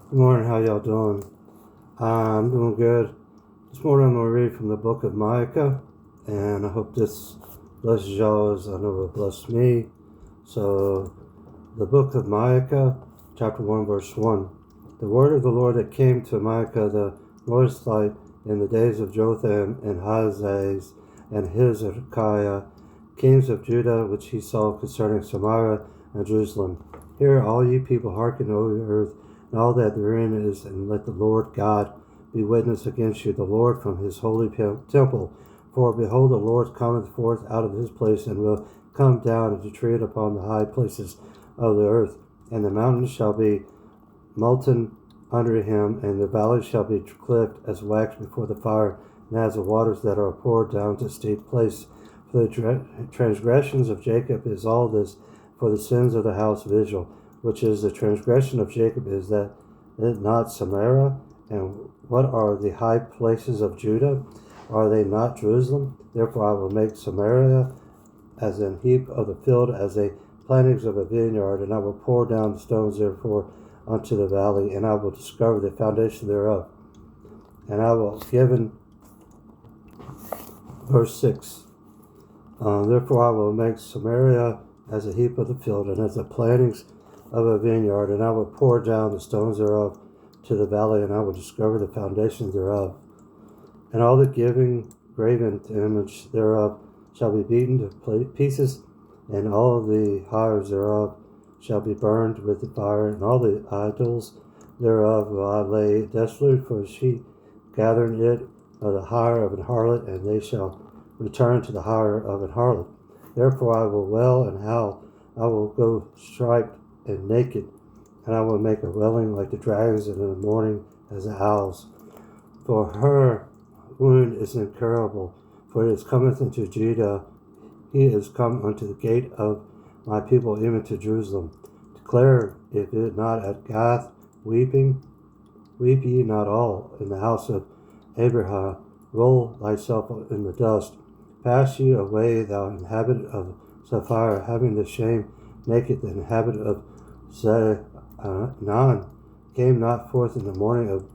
Good morning, how y'all doing? I'm doing good. This morning I'm going to read from the book of Micah, and I hope this blesses y'all as I know it blessed me. So, the book of Micah, chapter 1, verse 1. The word of the Lord that came to Micah the Morasite in the days of Jotham and Hazael and Hezekiah, kings of Judah, which he saw concerning Samaria and Jerusalem. Hear, all ye people, hearken, O earth, and all that therein is, and let the Lord God be witness against you, the Lord from his holy temple. For behold, the Lord cometh forth out of his place, and will come down and to tread upon the high places of the earth. And the mountains shall be molten under him, and the valleys shall be cleft as wax before the fire, and as the waters that are poured down to steep place. For the transgressions of Jacob is all this, for the sins of the house of Israel, which is the transgression of Jacob, is that it not Samaria? And what are the high places of Judah? Are they not Jerusalem? Therefore I will make Samaria as an heap of the field, as a plantings of a vineyard, and I will pour down the stones therefore unto the valley, and I will discover the foundation thereof. And I will give in verse 6. Therefore I will make Samaria as a heap of the field, and as the plantings of a vineyard, and I will pour down the stones thereof to the valley, and I will discover the foundation thereof. And all the graven image thereof shall be beaten to pieces, and all the hires thereof shall be burned with the fire, and all the idols thereof will I lay desolate, for she gathering it of the hire of an harlot, and they shall return to the hire of an harlot. Therefore I will wail and howl, I will go striped and naked, and I will make a wailing like the dragons, and in the morning as the owls. For her wound is incurable, for it is cometh into Judah, he is come unto the gate of my people, even to Jerusalem. Declare, if it not at Gath, weep ye not all in the house of Abraham, roll thyself in the dust. Pass ye away, thou inhabitant of Sapphire, having the shame naked, the inhabitant of Zenan came not forth in the morning of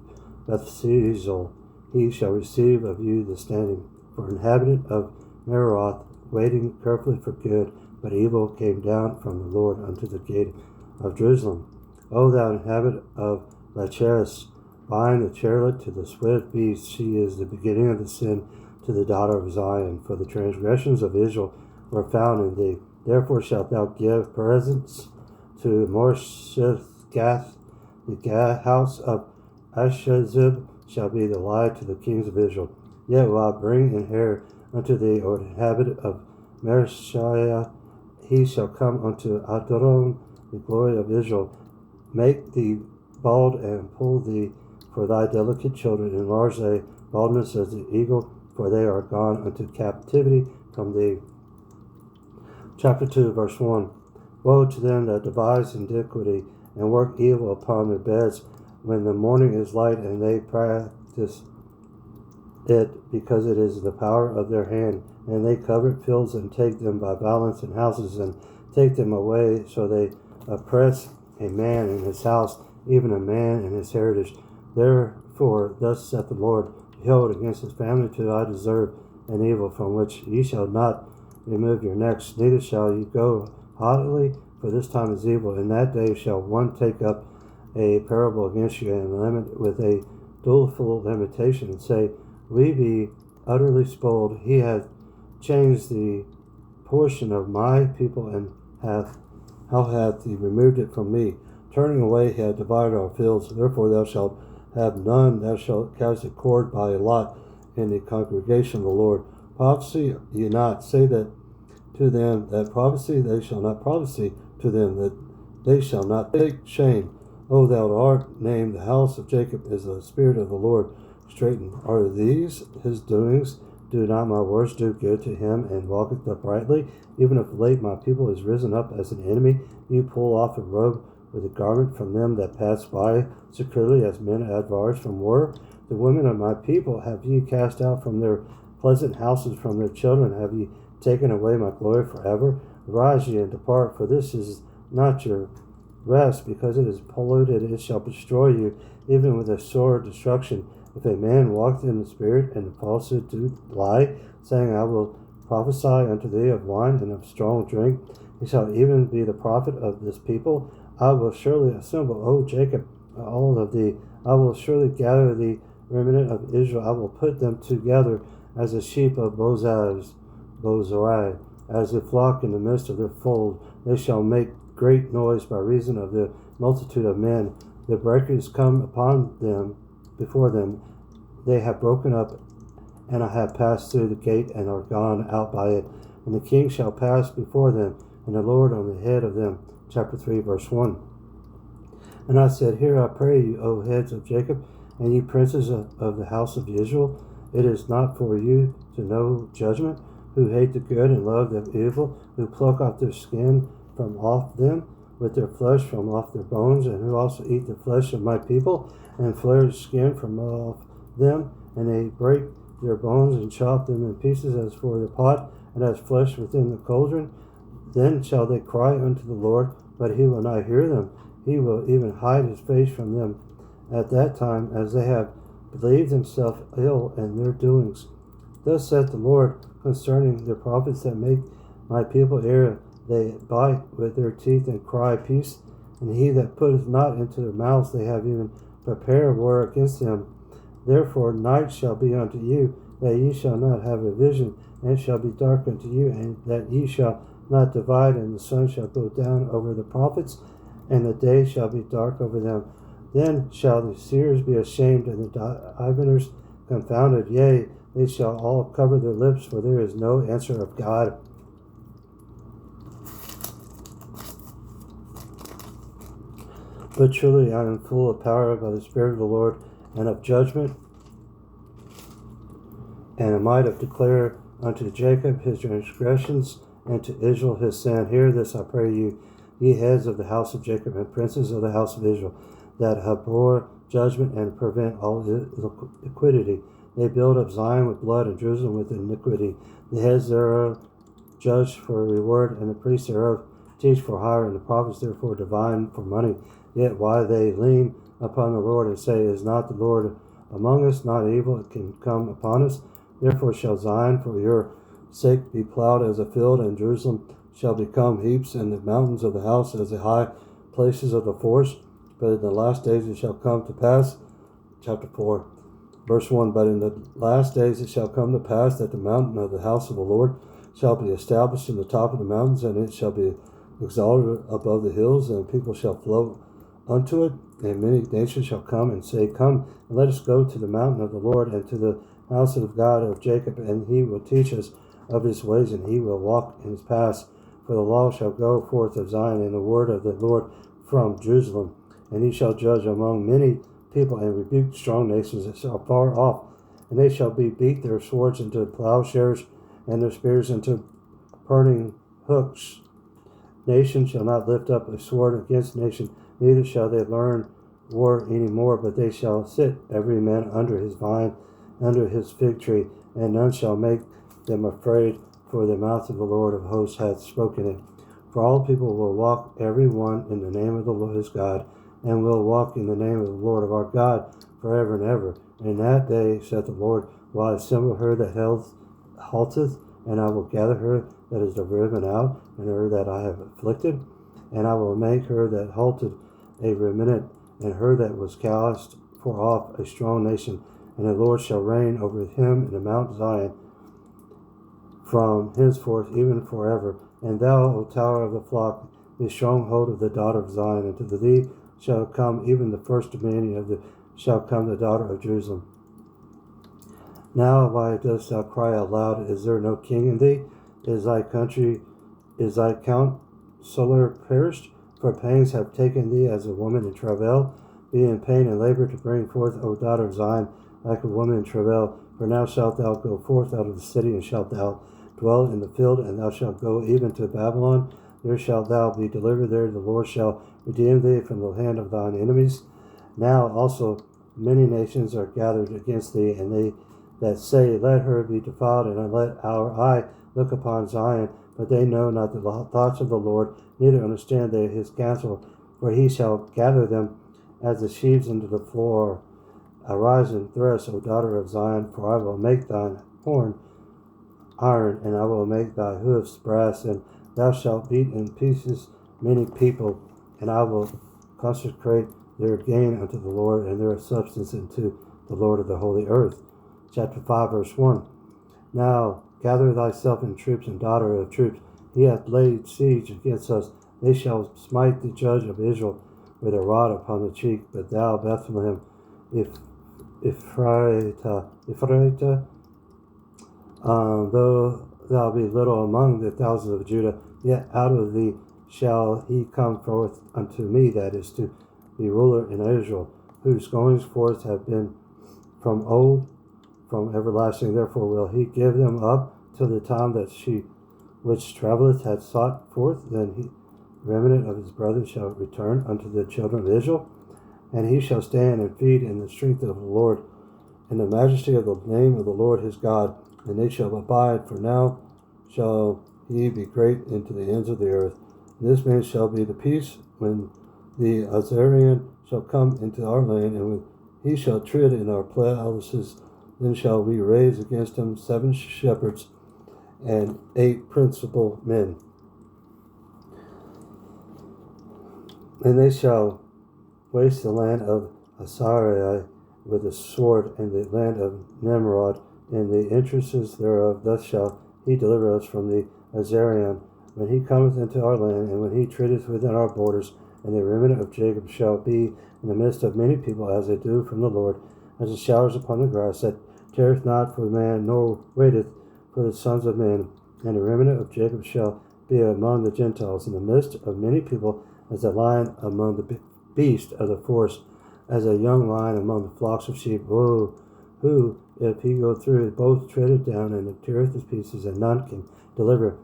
Bethsezel. He shall receive of you the standing. For inhabitant of Meroth, waiting carefully for good, but evil came down from the Lord unto the gate of Jerusalem. O thou inhabitant of Lacheris, bind the chariot to the swift beast. She is the beginning of the sin to the daughter of Zion. For the transgressions of Israel were found in thee. Therefore shalt thou give presents to Morsheth-Gath. The house of Ashazib shall be the lie to the kings of Israel. Yet will I bring an heir unto thee, O inhabitant of Mereshiah. He shall come unto Adoram, the glory of Israel. Make thee bald and pull thee for thy delicate children. Enlarge thy baldness as the eagle, for they are gone unto captivity from thee. Chapter 2, verse 1. Woe to them that devise iniquity and work evil upon their beds, when the morning is light, and they practice it, because it is the power of their hand. And they covet fields, and take them by violence, and houses, and take them away. So they oppress a man in his house, even a man in his heritage. Therefore thus saith the Lord, behold, against his family do I deserve an evil, from which ye shall not remove your necks, neither shall ye go haughtily, for this time is evil. In that day shall one take up a parable against you, and limit with a doleful limitation, and say, we be utterly spoiled. He hath changed the portion of my people, and how hath he removed it from me? Turning away he hath divided our fields. Therefore thou shalt have none. Thou shalt cast a cord by a lot in the congregation of the Lord. Prophesy ye not, say that to them that prophecy, they shall not prophesy to them that they shall not take shame. O thou art named the house of Jacob is the spirit of the Lord straightened. Are these his doings? Do not my words do good to him, and walketh uprightly? Even if late my people is risen up as an enemy, you pull off a robe with a garment from them that pass by securely, as men advance from war. The women of my people have ye cast out from their pleasant houses, from their children have ye taken away my glory forever. Arise ye and depart, for this is not your rest, because it is polluted, it shall destroy you, even with a sore destruction. If a man walketh in the Spirit, and the falsehood do lie, saying, I will prophesy unto thee of wine and of strong drink, he shall even be the prophet of this people. I will surely assemble, O Jacob, all of thee. I will surely gather the remnant of Israel. I will put them together as the sheep of Bozrai, as a flock in the midst of their fold. They shall make great noise by reason of the multitude of men. The breakers come upon them before them. They have broken up, and I have passed through the gate and are gone out by it. And the king shall pass before them, and the Lord on the head of them. Chapter 3, verse 1. And I said, Hear, I pray you, O heads of Jacob, and ye princes of the house of Israel. It is not for you to know judgment, who hate the good and love the evil, who pluck off their skin from off them, with their flesh from off their bones, and who also eat the flesh of my people, and flare the skin from off them, and they break their bones and chop them in pieces as for the pot, and as flesh within the cauldron. Then shall they cry unto the Lord, but he will not hear them. He will even hide his face from them at that time, as they have believed themselves ill in their doings. Thus saith the Lord concerning the prophets that make my people err. They bite with their teeth and cry peace, and he that putteth not into their mouths, they have even prepared war against him. Therefore night shall be unto you, that ye shall not have a vision, and it shall be dark unto you, and that ye shall not divide, and the sun shall go down over the prophets, and the day shall be dark over them. Then shall the seers be ashamed, and the diviners confounded. Yea, they shall all cover their lips, for there is no answer of God. But truly I am full of power by the Spirit of the Lord, and of judgment, and a might of declare unto Jacob his transgressions, and to Israel his sin. Hear this, I pray you, ye heads of the house of Jacob, and princes of the house of Israel, that abhor judgment and prevent all iniquity. They build up Zion with blood, and Jerusalem with iniquity. The heads thereof judge for reward, and the priests thereof teach for hire, and the prophets therefore divine for money. Yet why they lean upon the Lord, and say, Is not the Lord among us? Not evil can come upon us. Therefore shall Zion for your sake be plowed as a field, and Jerusalem shall become heaps, and the mountains of the house as the high places of the forest. But in the last days it shall come to pass, chapter 4, verse 1, But in the last days it shall come to pass that the mountain of the house of the Lord shall be established in the top of the mountains, and it shall be exalted above the hills, and people shall flow unto it, and many nations shall come and say, Come, and let us go to the mountain of the Lord, and to the house of God of Jacob, and he will teach us of his ways, and he will walk in his paths. For the law shall go forth of Zion, and the word of the Lord from Jerusalem. And he shall judge among many people, and rebuke strong nations that shall far off. And they shall beat their swords into plowshares, and their spears into pruning hooks. Nation shall not lift up a sword against nation, neither shall they learn war any more, but they shall sit every man under his vine, under his fig tree, and none shall make them afraid, for the mouth of the Lord of hosts hath spoken it. For all people will walk every one in the name of the Lord his God, and will walk in the name of the Lord of our God forever and ever. And in that day, saith the Lord, will I assemble her that halteth, and I will gather her that is driven out, and her that I have afflicted, and I will make her that halted a remnant, and her that was cast for off a strong nation. And the Lord shall reign over him in the Mount Zion from henceforth even forever. And thou, O tower of the flock, the stronghold of the daughter of Zion, and to thee shall come even the first dominion shall come the daughter of Jerusalem. Now why dost thou cry aloud? Is there no king in thee? Is thy counselor perished? For pangs have taken thee as a woman in travail. Be in pain and labor to bring forth, O daughter of Zion, like a woman in travail. For now shalt thou go forth out of the city, and shalt thou dwell in the field, and thou shalt go even to Babylon. There shalt thou be delivered. There the Lord shall redeem thee from the hand of thine enemies. Now also many nations are gathered against thee, and they that say, Let her be defiled, and let our eye look upon Zion. But they know not the thoughts of the Lord, neither understand they his counsel. For he shall gather them as the sheaves into the floor. Arise and thresh, O daughter of Zion, for I will make thine horn iron, and I will make thy hoofs brass, and thou shalt beat in pieces many people, and I will consecrate their gain unto the Lord, and their substance unto the Lord of the holy earth. Chapter 5, verse 1. Now gather thyself in troops, and daughter of troops, he hath laid siege against us. They shall smite the judge of Israel with a rod upon the cheek. But thou, Bethlehem, Ephrathah, though thou be little among the thousands of Judah, yet out of thee shall he come forth unto me, that is to be ruler in Israel, whose goings forth have been from old, from everlasting. Therefore will he give them up till the time that she which travelleth hath sought forth. Then he, remnant of his brethren, shall return unto the children of Israel, and he shall stand and feed in the strength of the Lord, in the majesty of the name of the Lord his God, and they shall abide, for now shall he be great into the ends of the earth. This man shall be the peace when the Azarian shall come into our land, and when he shall tread in our palaces, then shall we raise against him 7 shepherds and 8 principal men. And they shall waste the land of Asariah with a sword, and the land of Nimrod, and the entrances thereof. Thus shall he deliver us from the Azarian, when he cometh into our land, and when he treadeth within our borders. And the remnant of Jacob shall be in the midst of many people, as they do from the Lord, as the showers upon the grass, that tareth not for man, nor waiteth for the sons of men. And the remnant of Jacob shall be among the Gentiles, in the midst of many people, as a lion among the beasts of the forest, as a young lion among the flocks of sheep. Woe, who, if he go through it, both treadeth down, and teareth his pieces, and none can deliver.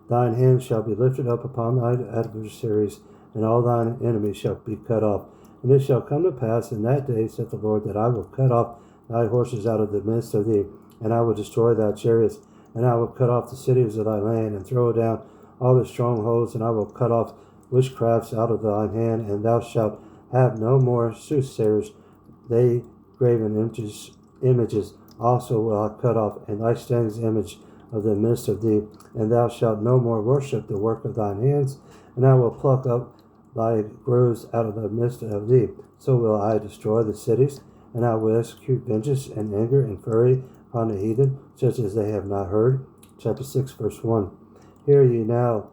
Thine hand shall be lifted up upon thine adversaries, and all thine enemies shall be cut off. And it shall come to pass in that day, saith the Lord, that I will cut off thy horses out of the midst of thee, and I will destroy thy chariots, and I will cut off the cities of thy land, and throw down all the strongholds, and I will cut off witchcrafts out of thine hand, and thou shalt have no more soothsayers. They graven images also will I cut off, and thy standing image of the midst of thee, and thou shalt no more worship the work of thine hands, and I will pluck up thy groves out of the midst of thee. So will I destroy the cities, and I will execute vengeance and anger and fury upon the heathen, such as they have not heard. Chapter 6, verse 1. Hear ye now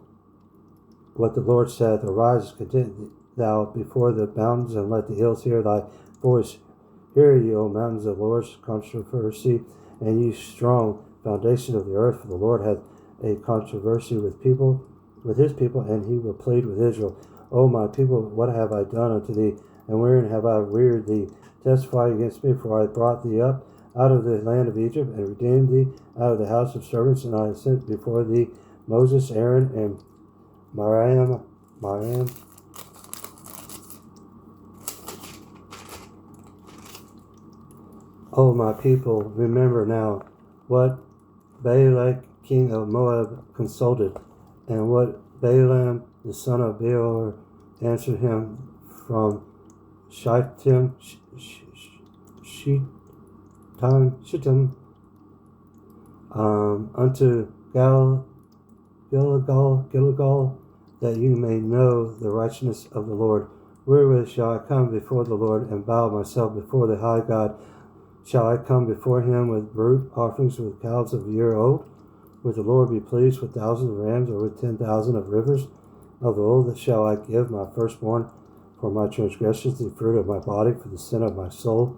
what the Lord saith. Arise, contend thou before the mountains, and let the hills hear thy voice. Hear ye, O mountains, the Lord's controversy, and ye strong foundation of the earth. For the Lord hath a controversy with his people, and he will plead with Israel. O my people, what have I done unto thee, and wherein have I wearied thee? Testify against me, for I brought thee up out of the land of Egypt, and redeemed thee out of the house of servants, and I sent before thee Moses, Aaron, and Miriam. O my people, remember now what Balak king of Moab consulted, and what Balaam the son of Beor answered him from Shittim, unto Gilgal, that you may know the righteousness of the Lord. Wherewith shall I come before the Lord, and bow myself before the high God? Shall I come before him with burnt offerings, with calves of a year old? Would the Lord be pleased with thousands of rams, or with 10,000 of rivers of old? That shall I give my firstborn for my transgressions, the fruit of my body for the sin of my soul?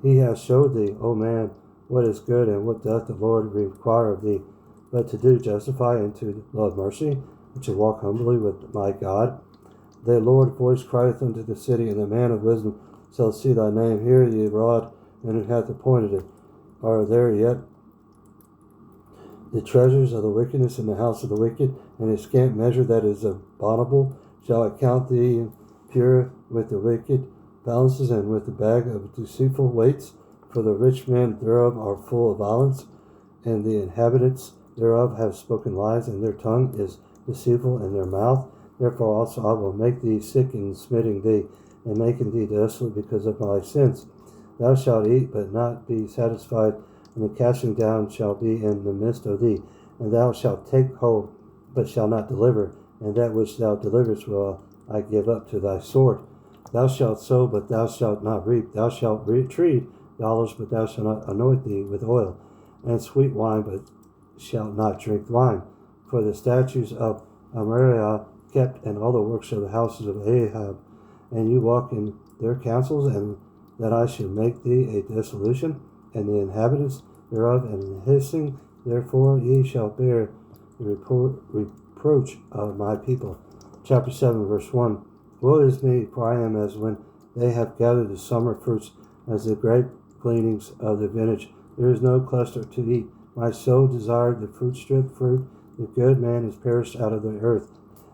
He hath showed thee, O man, what is good, and what doth the Lord require of thee, but to do justify, and to love mercy, and to walk humbly with my God. The Lord voice crieth unto the city, and the man of wisdom shall see thy name. Hear ye, rod, and who hath appointed it? Are there yet the treasures of the wickedness in the house of the wicked, and a scant measure that is abominable? Shall I count thee pure with the wicked balances, and with the bag of deceitful weights? For the rich men thereof are full of violence, and the inhabitants thereof have spoken lies, and their tongue is deceitful in their mouth. Therefore also I will make thee sick in smiting thee, and making thee desolate because of my sins. Thou shalt eat, but not be satisfied, and the casting down shall be in the midst of thee. And thou shalt take hold, but shalt not deliver, and that which thou deliverest will I give up to thy sword. Thou shalt sow, but thou shalt not reap. Thou shalt tread the olives, but thou shalt not anoint thee with oil, and sweet wine, but shalt not drink wine. For the statutes of Amariah kept, and all the works of the houses of Ahab, and you walk in their counsels, and that I should make thee a dissolution, and the inhabitants thereof an hissing. Therefore ye shall bear the reproach of my people. Chapter 7, verse 1. Woe is me, for I am as when they have gathered the summer fruits, as the grape gleanings of the vintage. There is no cluster to eat. My soul desired the fruit. The good man is perished out of the earth.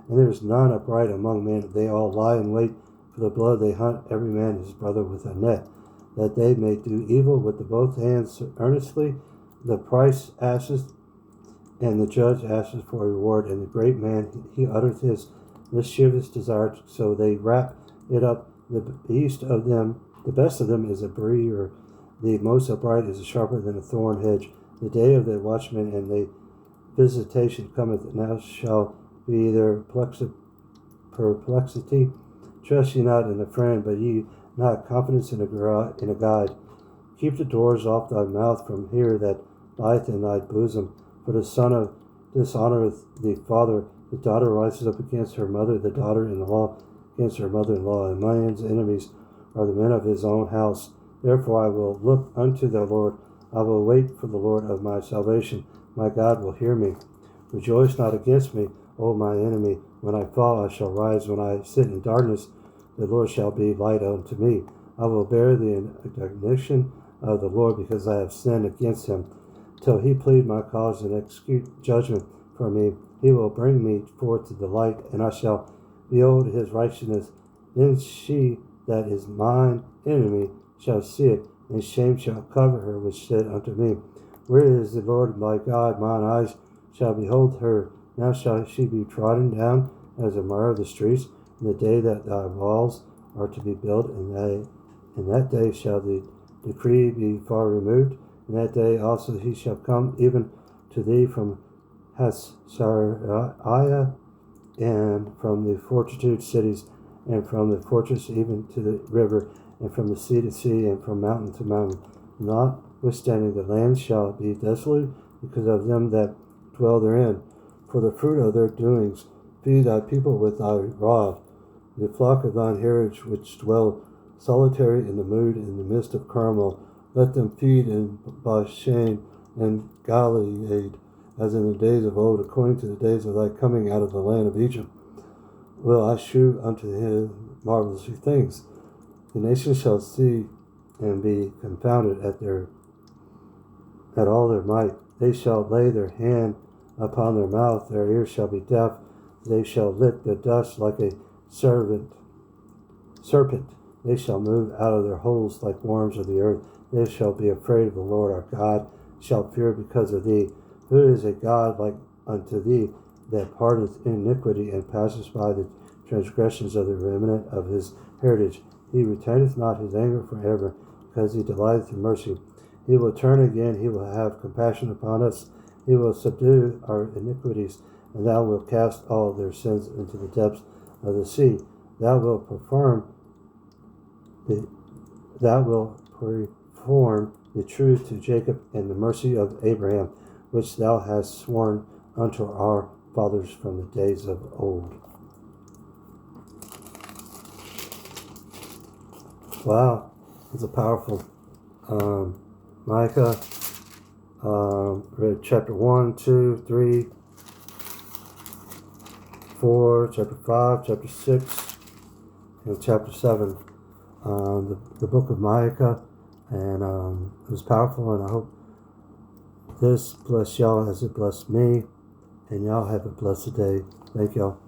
And there is none upright among men. They all lie in wait for the blood. They hunt every man his brother with a net, that they may do evil with the both hands earnestly. The price asks, and the judge asks for a reward. And the great man, he uttereth his mischievous desire, so they wrap it up. The best of them is a breeder. The most upright is sharper than a thorn hedge. The day of the watchman and the visitation cometh. Now shall be their perplexity. Trust ye not in a friend, but ye not confidence in a guide. Keep the doors off thy mouth from here that lieth in thy bosom. For the son of dishonoureth the father. The daughter rises up against her mother, the daughter-in-law against her mother-in-law. And man's enemies are the men of his own house. Therefore I will look unto the Lord. I will wait for the Lord of my salvation. My God will hear me. Rejoice not against me, O my enemy. When I fall, I shall rise. When I sit in darkness, the Lord shall be light unto me. I will bear the indignation of the Lord, because I have sinned against him. Till he plead my cause and execute judgment for me, he will bring me forth to the light, and I shall behold his righteousness. Then she that is mine enemy shall see it, and shame shall cover her which said unto me, Where is the Lord my God? Mine eyes shall behold her. Now shall she be trodden down as a mire of the streets, in the day that thy walls are to be built, and in that day shall the decree be far removed. In that day also he shall come even to thee from Hasariah, and from the fortified cities, and from the fortress even to the river, and from the sea to sea, and from mountain to mountain. Notwithstanding the land shall be desolate because of them that dwell therein. For the fruit of their doings feed thy people with thy rod. The flock of thine heritage which dwell solitary in the mood in the midst of Carmel, let them feed in Bashan and Gilead, as in the days of old, according to the days of thy coming out of the land of Egypt. Will I shew unto him marvelous things. The nations shall see and be confounded at all their might. They shall lay their hand upon their mouth, their ears shall be deaf, they shall lick the dust like a serpent. They shall move out of their holes like worms of the earth. They shall be afraid of the Lord our God, shall fear because of thee. Who is a God like unto thee, that pardoneth iniquity, and passeth by the transgressions of the remnant of his heritage? He retaineth not his anger forever, because he delighteth in mercy. He will turn again, he will have compassion upon us. He will subdue our iniquities, and thou wilt cast all their sins into the depths of the sea. Thou wilt perform the truth to Jacob and the mercy of Abraham, which thou hast sworn unto our fathers from the days of old. Wow, it's a powerful Micah. Read chapter 1, 2, 3, 4, chapter 5, chapter 6, and chapter 7. The book of Micah, and it was powerful, and I hope this bless y'all as it blessed me, and y'all have a blessed day. Thank y'all.